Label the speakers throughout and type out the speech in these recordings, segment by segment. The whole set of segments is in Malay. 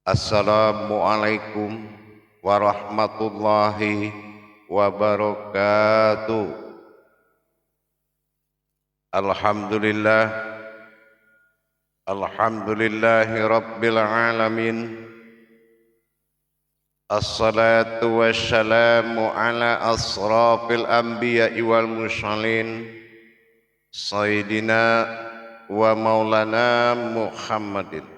Speaker 1: Assalamualaikum warahmatullahi wabarakatuh. Alhamdulillah, alhamdulillahi rabbil alamin. Assalatu wassalamu ala asrafil anbiya'i wal mursalin Sayyidina wa maulana Muhammadin.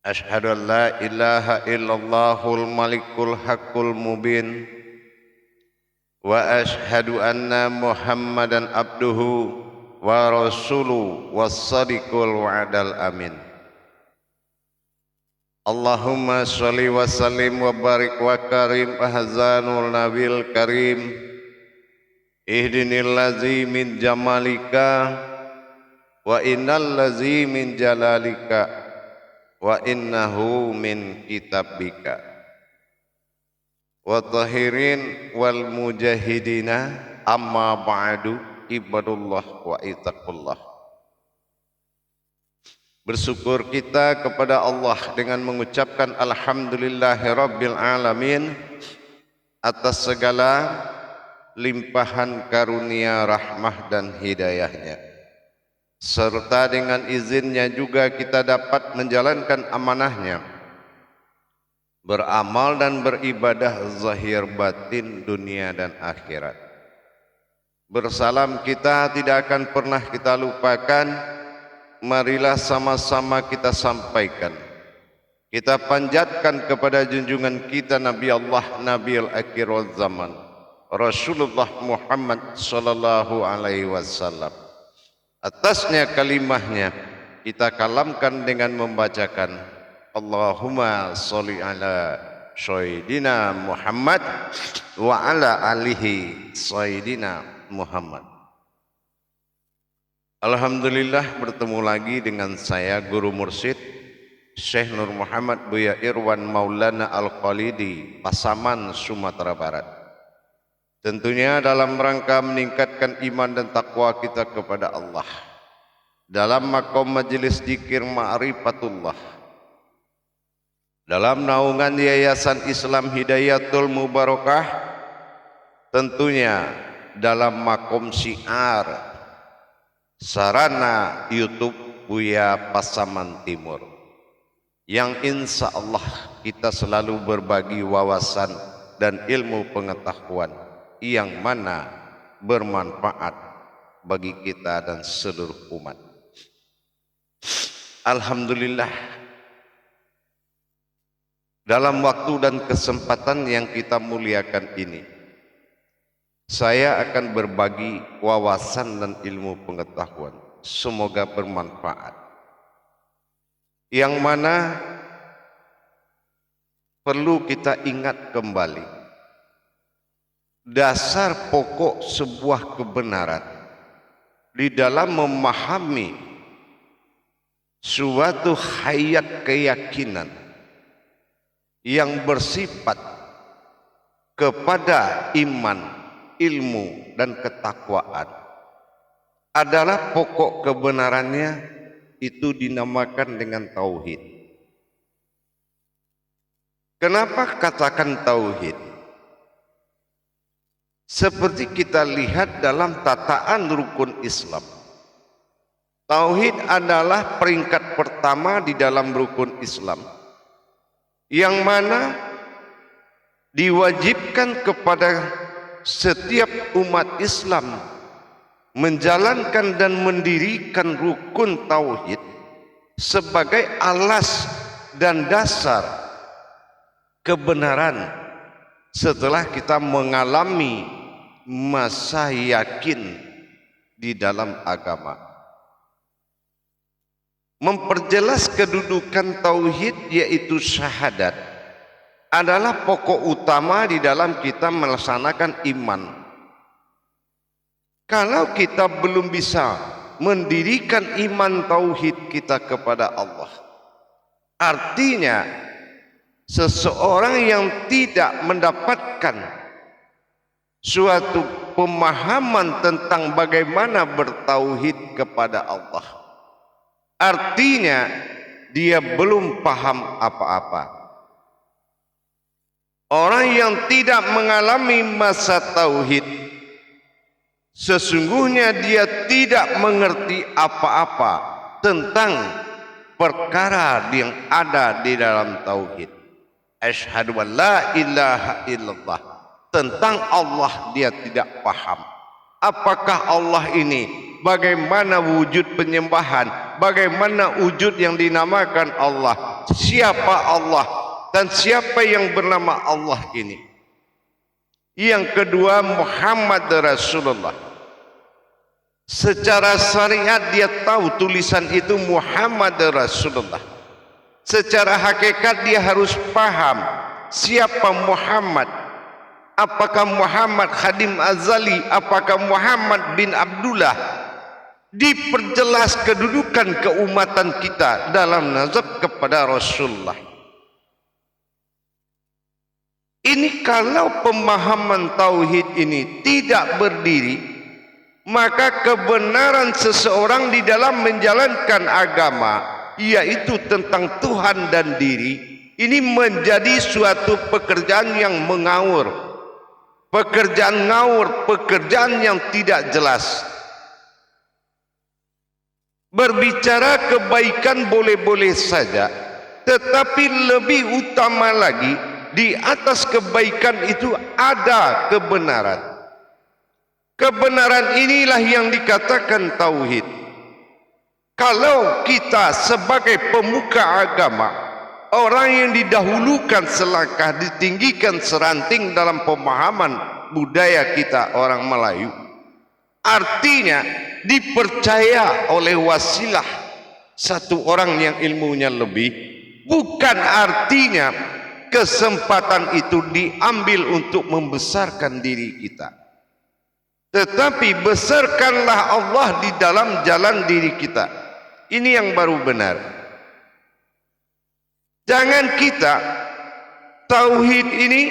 Speaker 1: Ashhadu an la ilaha illallahul malikul haqqul mubin wa ashhadu anna Muhammadan abduhu wa rasuluhu was-sadiqul wa'dal amin. Allahumma sholli wa sallim wa barik wa karim ahzanul nabil karim ihdinil ladzi min jamalika wa innal ladzi min jalalika wa innahu min kitabika wa tahirin wal mujahidina amma ba'du ibadullah wa ittaqullah. Bersyukur kita kepada Allah dengan mengucapkan alhamdulillahirabbil alamin atas segala limpahan karunia rahmah dan hidayahnya, serta dengan izinnya juga kita dapat menjalankan amanahnya, beramal dan beribadah zahir batin dunia dan akhirat. Bersalam kita tidak akan pernah kita lupakan, marilah sama-sama kita sampaikan, kita panjatkan kepada junjungan kita Nabi Allah, Nabiul Akhir wal Zaman, Rasulullah Muhammad sallallahu alaihi wasallam. Atasnya kalimahnya kita kalamkan dengan membacakan Allahumma sholli ala Sayyidina Muhammad wa ala alihi Sayyidina Muhammad. Alhamdulillah bertemu lagi dengan saya Guru Mursyid Syekh Nur Muhammad Buya Irwan Maulana Al-Khalidi, Pasaman, Sumatera Barat. Tentunya dalam rangka meningkatkan iman dan takwa kita kepada Allah dalam makom majelis zikir ma'rifatullah, dalam naungan Yayasan Islam Hidayatul Mubarakah, tentunya dalam makom syiar sarana YouTube Buya Pasaman Timur, yang insya Allah kita selalu berbagi wawasan dan ilmu pengetahuan yang mana bermanfaat bagi kita dan seluruh umat. Alhamdulillah, dalam waktu dan kesempatan yang kita muliakan ini, saya akan berbagi wawasan dan ilmu pengetahuan, semoga bermanfaat, yang mana perlu kita ingat kembali dasar pokok sebuah kebenaran di dalam memahami suatu hayat keyakinan yang bersifat kepada iman, ilmu, dan ketakwaan adalah pokok kebenarannya, itu dinamakan dengan tauhid. Kenapa katakan tauhid? Seperti kita lihat dalam tataan rukun Islam, tauhid adalah peringkat pertama di dalam rukun Islam, yang mana diwajibkan kepada setiap umat Islam menjalankan dan mendirikan rukun tauhid sebagai alas dan dasar kebenaran setelah kita mengalami masa yakin di dalam agama. Memperjelas kedudukan tauhid yaitu syahadat adalah pokok utama di dalam kita melaksanakan iman. Kalau kita belum bisa mendirikan iman tauhid kita kepada Allah, artinya seseorang yang tidak mendapatkan suatu pemahaman tentang bagaimana bertauhid kepada Allah, artinya dia belum paham apa-apa. Orang yang tidak mengalami masa tauhid, sesungguhnya dia tidak mengerti apa-apa tentang perkara yang ada di dalam tauhid. Asyhadu an la ilaha illallah. Tentang Allah dia tidak paham. Apakah Allah ini? Bagaimana wujud penyembahan? Bagaimana wujud yang dinamakan Allah? Siapa Allah? Dan siapa yang bernama Allah ini? Yang kedua, Muhammad Rasulullah. Secara syariat dia tahu tulisan itu Muhammad Rasulullah. Secara hakikat dia harus paham siapa Muhammad. Apakah Muhammad Khadim Azali? Apakah Muhammad bin Abdullah? Diperjelas kedudukan keumatan kita dalam nazar kepada Rasulullah. Ini kalau pemahaman tauhid ini tidak berdiri, maka kebenaran seseorang di dalam menjalankan agama, yaitu tentang Tuhan dan diri, ini menjadi suatu pekerjaan yang mengawur. Pekerjaan ngawur, pekerjaan yang tidak jelas. Berbicara kebaikan boleh-boleh saja, tetapi lebih utama lagi, di atas kebaikan itu ada kebenaran. Kebenaran inilah yang dikatakan tauhid. Kalau kita sebagai pemuka agama, orang yang didahulukan selangkah, ditinggikan seranting dalam pemahaman budaya kita orang Melayu, artinya dipercaya oleh wasilah satu orang yang ilmunya lebih, bukan artinya kesempatan itu diambil untuk membesarkan diri kita, tetapi besarkanlah Allah di dalam jalan diri kita. Ini yang baru benar. Jangan kita tauhid ini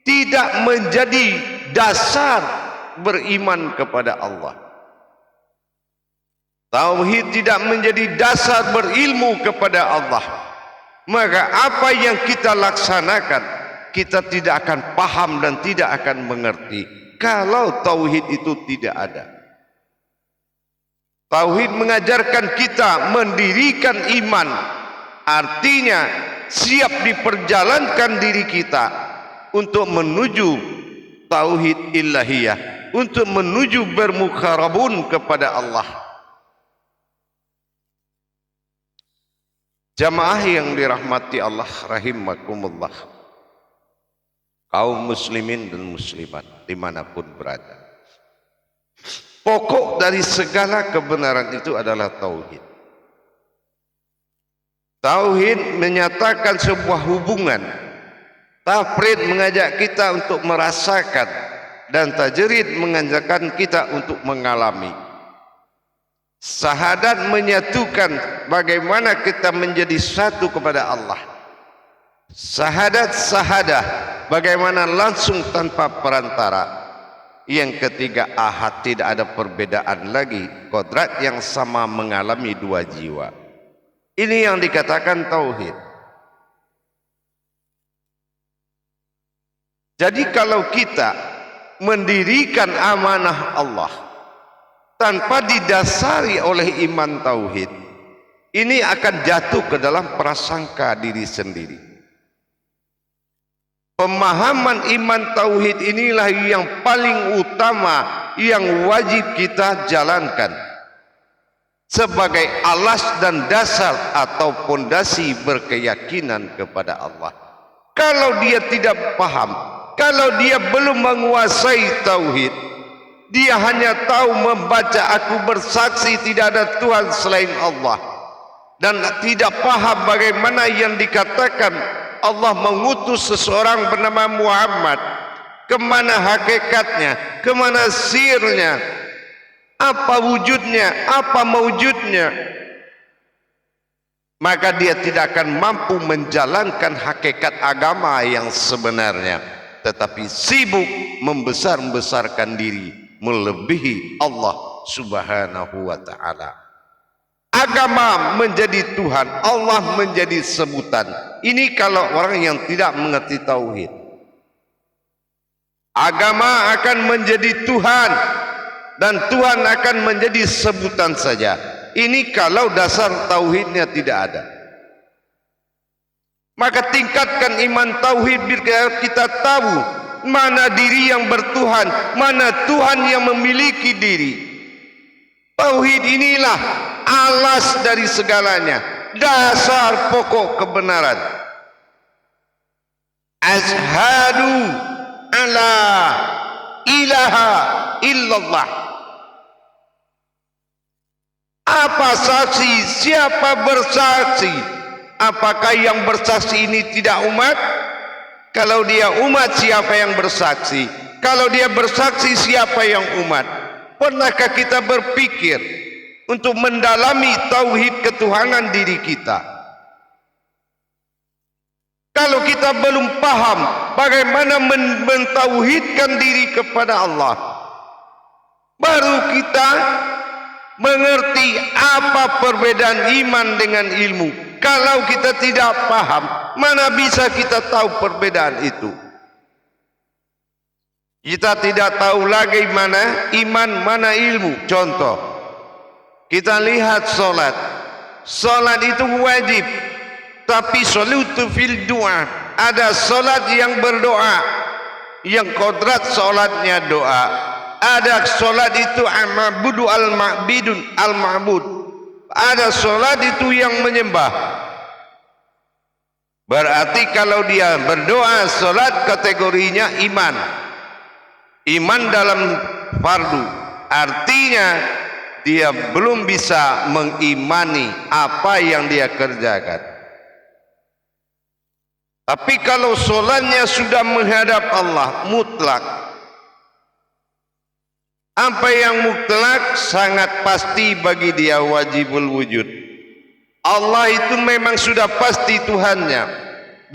Speaker 1: tidak menjadi dasar beriman kepada Allah. Tauhid tidak menjadi dasar berilmu kepada Allah. Maka apa yang kita laksanakan, kita tidak akan paham dan tidak akan mengerti kalau tauhid itu tidak ada. Tauhid mengajarkan kita mendirikan iman. Artinya siap diperjalankan diri kita untuk menuju tauhid ilahiyah, untuk menuju bermukharabun kepada Allah. Jamaah yang dirahmati Allah rahimakumullah, kaum muslimin dan muslimat dimanapun berada, pokok dari segala kebenaran itu adalah tauhid. Tauhid menyatakan sebuah hubungan. Tafrid mengajak kita untuk merasakan, dan tajrid mengajakkan kita untuk mengalami. Syahadat menyatukan bagaimana kita menjadi satu kepada Allah. Syahadah bagaimana langsung tanpa perantara. Yang ketiga, ahad, tidak ada perbedaan lagi, kodrat yang sama mengalami dua jiwa. Ini yang dikatakan tauhid. Jadi kalau kita mendirikan amanah Allah tanpa didasari oleh iman tauhid, ini akan jatuh ke dalam prasangka diri sendiri. Pemahaman iman tauhid inilah yang paling utama yang wajib kita jalankan sebagai alas dan dasar atau pondasi berkeyakinan kepada Allah. Kalau dia tidak paham, kalau dia belum menguasai tauhid, dia hanya tahu membaca aku bersaksi tidak ada Tuhan selain Allah, dan tidak paham bagaimana yang dikatakan Allah mengutus seseorang bernama Muhammad, kemana hakikatnya, kemana sirnya, apa wujudnya, apa mewujudnya, maka dia tidak akan mampu menjalankan hakikat agama yang sebenarnya, tetapi sibuk membesar-besarkan diri melebihi Allah subhanahu wa ta'ala. agama menjadi Tuhan, Allah menjadi sebutan. Ini kalau orang yang tidak mengerti tauhid. Agama akan menjadi Tuhan dan Tuhan akan menjadi sebutan saja. Ini kalau dasar tauhidnya tidak ada. Maka tingkatkan iman tauhid biar kita tahu mana diri yang bertuhan, mana Tuhan yang memiliki diri. Tauhid inilah alas dari segalanya, dasar pokok kebenaran. Ashhadu alla ilaha illallah. Apa saksi? Siapa bersaksi? Apakah yang bersaksi ini tidak umat? Kalau dia umat, siapa yang bersaksi? Kalau dia bersaksi, siapa yang umat? Pernahkah kita berpikir untuk mendalami tauhid ketuhanan diri kita? Kalau kita belum paham bagaimana mentauhidkan diri kepada Allah, baru kita mengerti apa perbedaan iman dengan ilmu. Kalau kita tidak paham, mana bisa kita tahu perbedaan itu? Kita tidak tahu lagi mana iman, mana ilmu. Contoh, kita lihat solat. Solat itu wajib, tapi solat fil doa. Ada solat yang berdoa, yang kodrat solatnya doa. Ada solat itu al-ma'budu al-ma'bidun al-ma'bud. Ada solat itu yang menyembah. Berarti kalau dia berdoa solat kategorinya iman. Iman dalam fardu. Artinya dia belum bisa mengimani apa yang dia kerjakan. Tapi kalau solatnya sudah menghadap Allah mutlak, apa yang mutlak sangat pasti bagi dia wajibul wujud. Allah itu memang sudah pasti Tuhannya,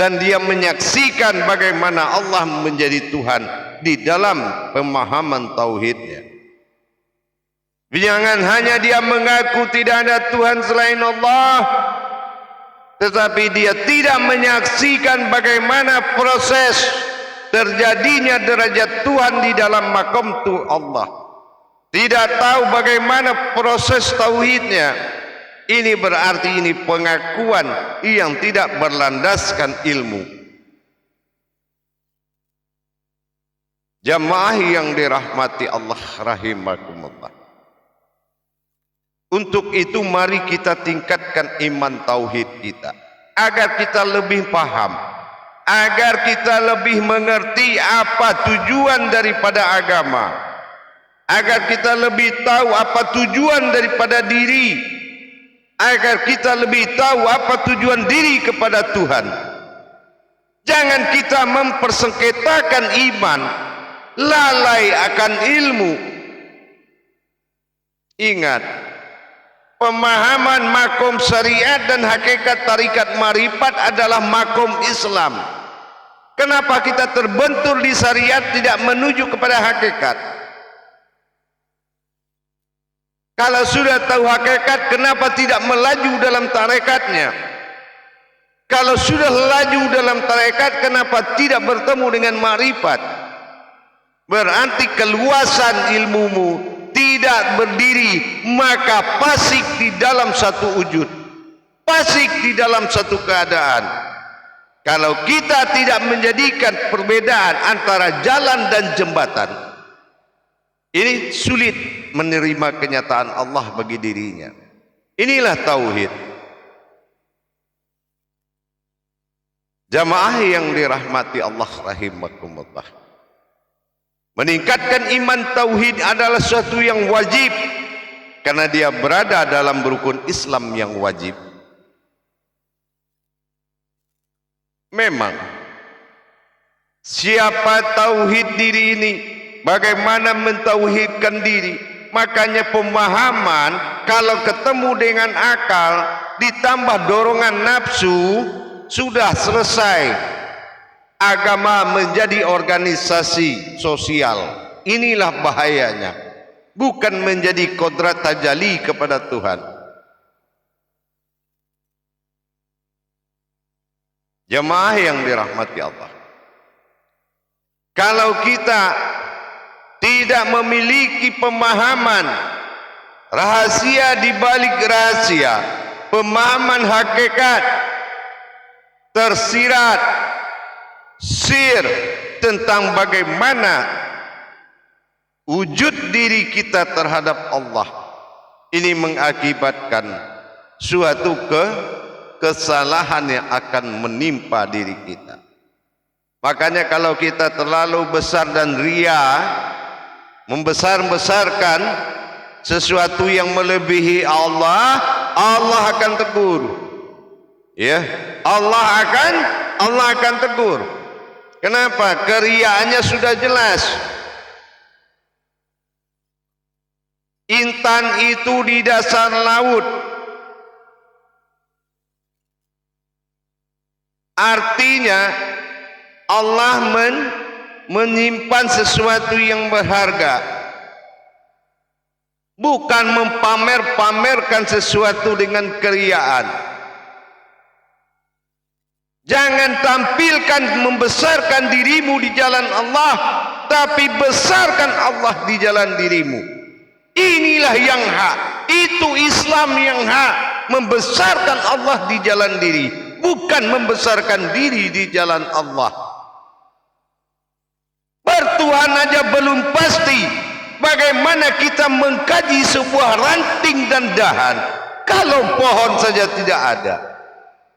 Speaker 1: dan dia menyaksikan bagaimana Allah menjadi Tuhan di dalam pemahaman tauhidnya. Jangan hanya dia mengaku tidak ada Tuhan selain Allah, tetapi dia tidak menyaksikan bagaimana proses terjadinya derajat Tuhan di dalam makom Allah. Tidak tahu bagaimana proses tauhidnya. Ini berarti ini pengakuan yang tidak berlandaskan ilmu. Jamaah yang dirahmati Allah rahimakumullah. Untuk itu mari kita tingkatkan iman tauhid kita, agar kita lebih paham, agar kita lebih mengerti apa tujuan daripada agama, agar kita lebih tahu apa tujuan daripada diri, agar kita lebih tahu apa tujuan diri kepada Tuhan. Jangan kita mempersengketakan iman, lalai akan ilmu. Ingat, pemahaman makom syariat dan hakikat tarikat marifat adalah makom Islam. Kenapa kita terbentur di syariat tidak menuju kepada hakikat? Kalau sudah tahu hakikat, kenapa tidak melaju dalam tarekatnya? Kalau sudah laju dalam tarekat, kenapa tidak bertemu dengan marifat? Berarti keluasan ilmumu tidak berdiri, maka fasik di dalam satu wujud, fasik di dalam satu keadaan. Kalau kita tidak menjadikan perbedaan antara jalan dan jembatan, ini sulit menerima kenyataan Allah bagi dirinya. Inilah tauhid. Jamaah yang dirahmati Allah rahimakumullah. Meningkatkan iman tauhid adalah sesuatu yang wajib, karena dia berada dalam rukun Islam yang wajib. Memang siapa tauhid diri ini, bagaimana mentauhidkan diri, makanya pemahaman kalau ketemu dengan akal ditambah dorongan nafsu, sudah selesai. Agama menjadi organisasi sosial. Inilah bahayanya. Bukan menjadi kodrat tajali kepada Tuhan. Jemaah yang dirahmati Allah, kalau kita tidak memiliki pemahaman rahasia di balik rahasia, pemahaman hakikat tersirat sir tentang bagaimana wujud diri kita terhadap Allah, ini mengakibatkan suatu kesalahan yang akan menimpa diri kita. Makanya kalau kita terlalu besar dan ria, membesar-besarkan sesuatu yang melebihi Allah, Allah akan tegur. Ya, Allah akan tegur. Kenapa? Keriaannya sudah jelas. Intan itu di dasar laut, artinya Allah menyimpan sesuatu yang berharga, bukan pamerkan sesuatu dengan keriaan. Jangan tampilkan membesarkan dirimu di jalan Allah, tapi besarkan Allah di jalan dirimu. Inilah yang hak, itu Islam yang hak, membesarkan Allah di jalan diri, bukan membesarkan diri di jalan Allah. Bertuhan aja belum pasti, bagaimana kita mengkaji sebuah ranting dan dahan kalau pohon saja tidak ada?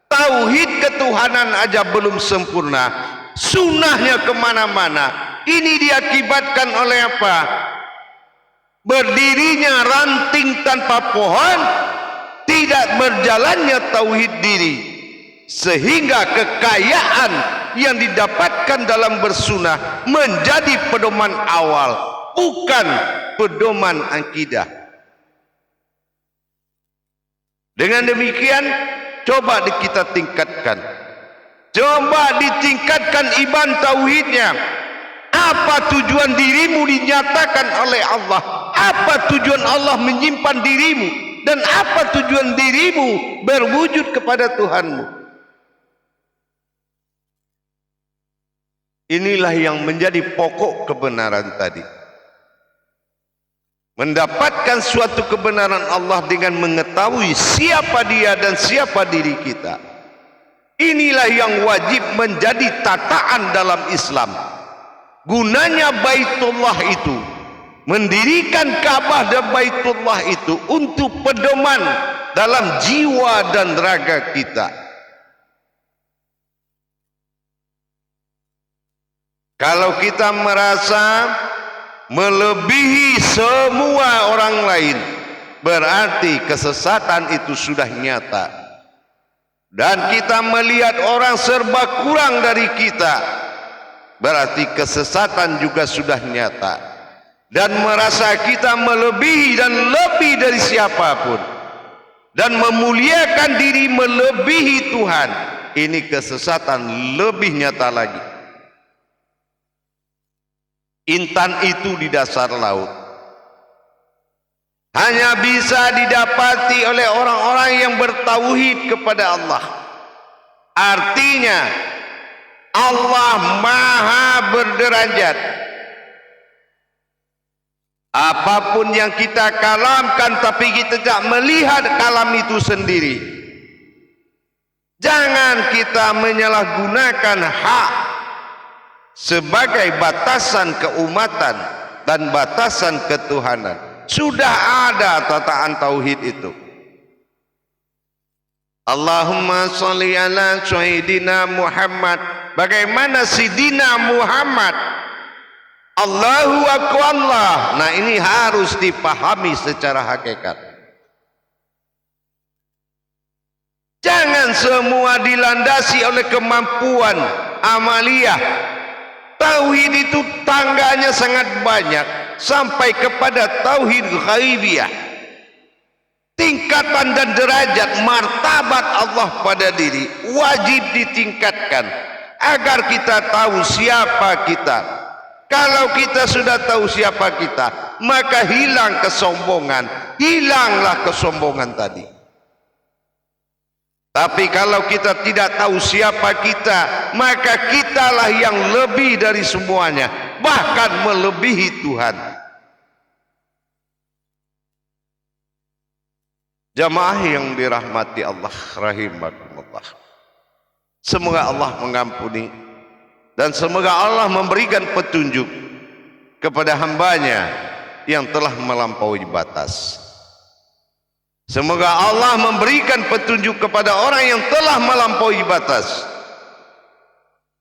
Speaker 1: Tauhid ketuhanan aja belum sempurna, sunnahnya kemana-mana. Ini diakibatkan oleh apa? Berdirinya ranting tanpa pohon, tidak berjalannya tauhid diri, sehingga kekayaan yang didapatkan dalam bersunah menjadi pedoman awal, bukan pedoman akidah. Dengan demikian, coba kita tingkatkan, coba ditingkatkan iman tauhidnya. Apa tujuan dirimu dinyatakan oleh Allah? Apa tujuan Allah menyimpan dirimu? Dan apa tujuan dirimu berwujud kepada Tuhanmu? Inilah yang menjadi pokok kebenaran tadi. Mendapatkan suatu kebenaran Allah dengan mengetahui siapa Dia dan siapa diri kita. Inilah yang wajib menjadi tataan dalam Islam. Gunanya Baitullah itu, mendirikan Ka'bah dan Baitullah itu untuk pedoman dalam jiwa dan raga kita. Kalau kita merasa melebihi semua orang lain, berarti kesesatan itu sudah nyata. Dan kita melihat orang serba kurang dari kita, berarti kesesatan juga sudah nyata. Dan merasa kita melebihi dan lebih dari siapapun, dan memuliakan diri melebihi Tuhan, ini kesesatan lebih nyata lagi. Intan itu di dasar laut hanya bisa didapati oleh orang-orang yang bertauhid kepada Allah. Artinya Allah maha berderajat. Apapun yang kita kalamkan tapi kita tidak melihat kalam itu sendiri, jangan kita menyalahgunakan hak sebagai batasan keumatan dan batasan ketuhanan. Sudah ada tataan tauhid itu. Allahumma sholli ala sayyidina Muhammad. Bagaimana Sidina Muhammad? Allahu akbar. Nah, ini harus dipahami secara hakikat. Jangan semua dilandasi oleh kemampuan amaliyah. Tauhid itu tangganya sangat banyak, sampai kepada tauhid ghaibiyah. Tingkatan dan derajat martabat Allah pada diri wajib ditingkatkan agar kita tahu siapa kita. Kalau kita sudah tahu siapa kita, maka hilang kesombongan. Hilanglah kesombongan tadi. Tapi kalau kita tidak tahu siapa kita, maka kitalah yang lebih dari semuanya, bahkan melebihi Tuhan. Jamaah yang dirahmati Allah rahimakumullah. Semoga Allah mengampuni dan semoga Allah memberikan petunjuk kepada hambanya yang telah melampaui batas. Semoga Allah memberikan petunjuk kepada orang yang telah melampaui batas.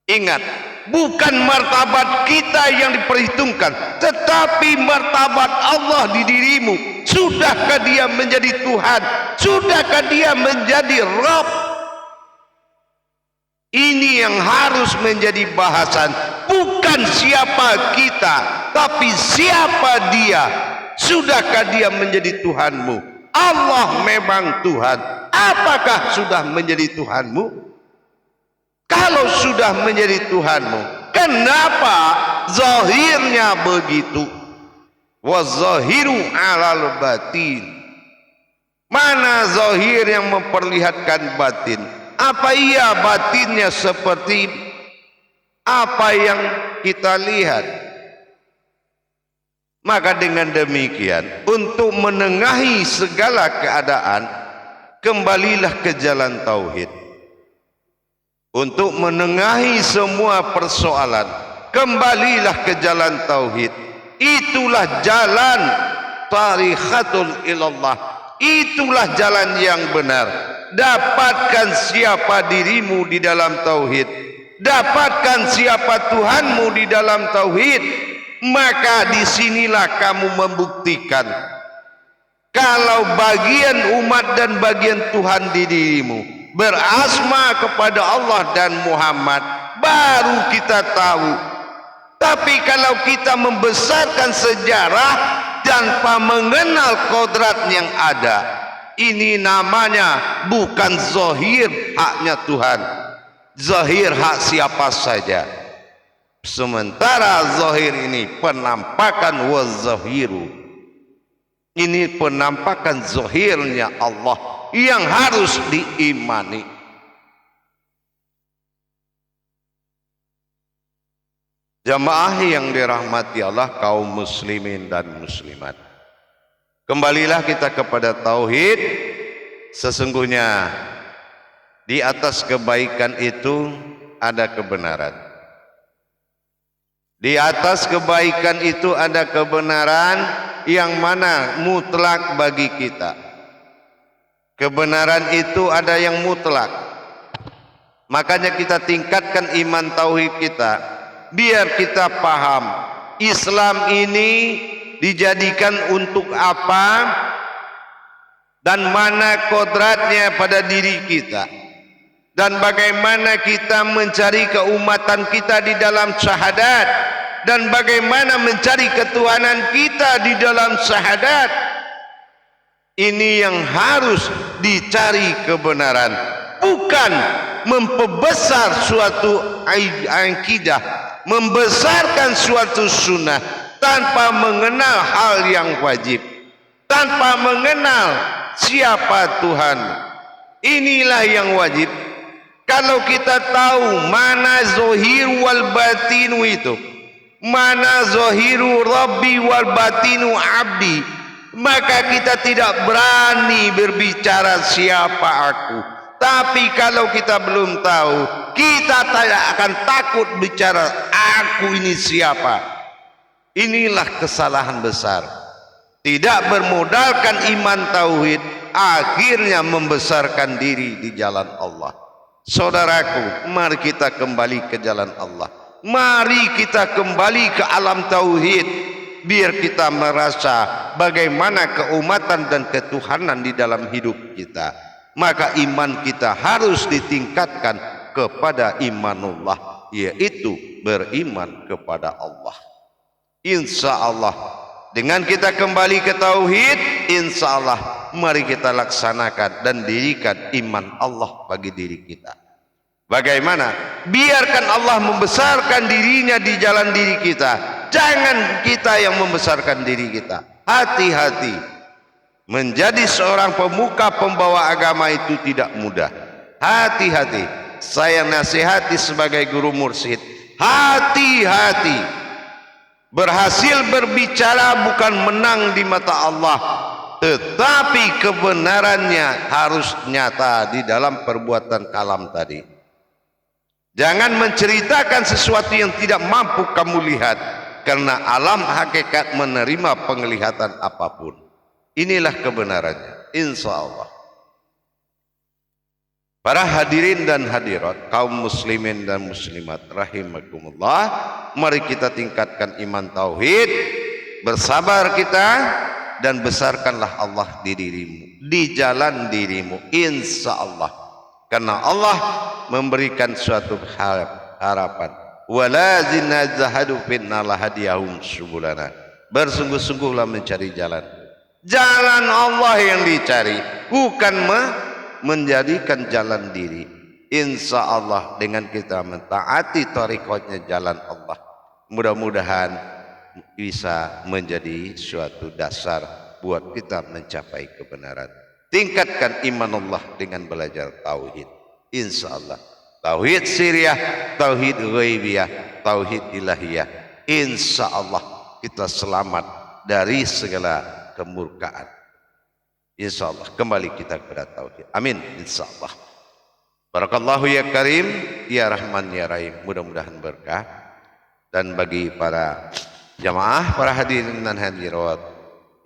Speaker 1: Ingat, bukan martabat kita yang diperhitungkan, tetapi martabat Allah di dirimu. Sudahkah dia menjadi Tuhan? Sudahkah dia menjadi Rabb? Ini yang harus menjadi bahasan. Bukan siapa kita, tapi siapa dia. Sudahkah dia menjadi Tuhanmu? Allah memang Tuhan. Apakah sudah menjadi Tuhanmu? Kalau sudah menjadi Tuhanmu, kenapa zahirnya begitu? Wa zahiru alal batin. Mana zahir yang memperlihatkan batin? Apa iya batinnya seperti apa yang kita lihat? Maka dengan demikian, untuk menengahi segala keadaan, kembalilah ke jalan tauhid. Untuk menengahi semua persoalan, kembalilah ke jalan tauhid. Itulah jalan tarikhatul ilallah. Itulah jalan yang benar. Dapatkan siapa dirimu di dalam tauhid. Dapatkan siapa Tuhanmu di dalam tauhid. Maka disinilah kamu membuktikan kalau bagian umat dan bagian Tuhan di dirimu berasma kepada Allah dan Muhammad, baru kita tahu. Tapi kalau kita membesarkan sejarah tanpa mengenal kodrat yang ada, ini namanya bukan zahir haknya Tuhan, zahir hak siapa saja. Sementara zahir ini penampakan wazahiru. Ini penampakan zahirnya Allah yang harus diimani. Jamaah yang dirahmati Allah, kaum muslimin dan muslimat, kembalilah kita kepada tauhid. Sesungguhnya di atas kebaikan itu ada kebenaran. Di atas kebaikan itu ada kebenaran yang mana mutlak bagi kita. Kebenaran itu ada yang mutlak. Makanya kita tingkatkan iman tauhid kita, biar kita paham Islam ini dijadikan untuk apa dan mana kodratnya pada diri kita, dan bagaimana kita mencari keumatan kita di dalam syahadat, dan bagaimana mencari ketuhanan kita di dalam syahadat. Ini yang harus dicari kebenaran, bukan memperbesar suatu akidah, membesarkan suatu sunnah tanpa mengenal hal yang wajib, tanpa mengenal siapa Tuhan. Inilah yang wajib. Kalau kita tahu mana zahir wal batinu itu, mana zahiru rabbi wal batinu abdi, maka kita tidak berani berbicara siapa aku. Tapi kalau kita belum tahu, kita tidak akan takut bicara aku ini siapa. Inilah kesalahan besar. Tidak bermodalkan iman tauhid, akhirnya membesarkan diri di jalan Allah. Saudaraku, mari kita kembali ke jalan Allah. Mari kita kembali ke alam tauhid, biar kita merasa bagaimana keumatan dan ketuhanan di dalam hidup kita. Maka iman kita harus ditingkatkan kepada imanullah, yaitu beriman kepada Allah. Insya Allah dengan kita kembali ke tauhid, insya Allah mari kita laksanakan dan dirikan iman Allah bagi diri kita. Bagaimana? Biarkan Allah membesarkan dirinya di jalan diri kita. Jangan kita yang membesarkan diri kita. Hati-hati. Menjadi seorang pemuka pembawa agama itu tidak mudah. hati-hati. Saya nasihati sebagai guru mursyid, hati-hati. Berhasil berbicara bukan menang di mata Allah, tetapi kebenarannya harus nyata di dalam perbuatan kalam tadi. Jangan menceritakan sesuatu yang tidak mampu kamu lihat, karena alam hakikat menerima penglihatan apapun. Inilah kebenarannya, insya Allah. Para hadirin dan hadirat, kaum muslimin dan muslimat rahimakumullah, mari kita tingkatkan iman tauhid, bersabar kita, dan besarkanlah Allah di dirimu, di jalan dirimu, insya Allah. Karena Allah memberikan suatu harapan. Walazina zahadu finna lahadiyahum subulana. Bersungguh-sungguhlah mencari jalan. Jalan Allah yang dicari, bukan menjadikan jalan diri. Insya Allah dengan kita mentaati tariqatnya jalan Allah, mudah-mudahan bisa menjadi suatu dasar buat kita mencapai kebenaran. Tingkatkan iman Allah dengan belajar tauhid. Insya Allah tauhid siriyah, tauhid ghaibiyah, tauhid ilahiyah. Insya Allah kita selamat dari segala kemurkaan. Insya Allah kembali kita kepada tauhid. Amin. Insya Allah. Barakallahu ya Karim, ya Rahman ya Rahim. Mudah-mudahan berkah. Dan bagi para jamaah, para hadirin dan hadirat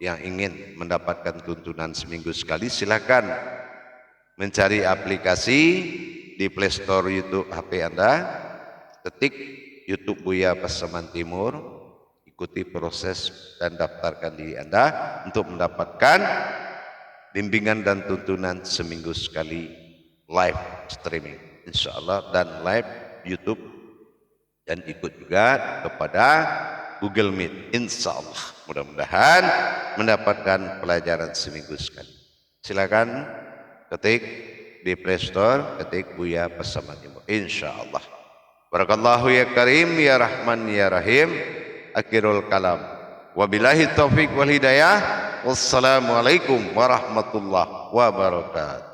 Speaker 1: yang ingin mendapatkan tuntunan seminggu sekali, silakan mencari aplikasi di Play Store YouTube HP Anda, ketik YouTube Buya Pasaman Timur, ikuti proses dan daftarkan diri Anda untuk mendapatkan bimbingan dan tuntunan seminggu sekali live streaming insyaallah, dan live YouTube, dan ikut juga kepada Google Meet insyaallah. Mudah-mudahan mendapatkan pelajaran seminggu sekali. Silakan ketik di Play Store, ketik Buya Pasaman Timur insyaallah. Barakallahu ya Karim, ya Rahman ya Rahim. Akhirul kalam, wabillahi taufiq wal hidayah. Wassalamualaikum warahmatullahi wabarakatuh.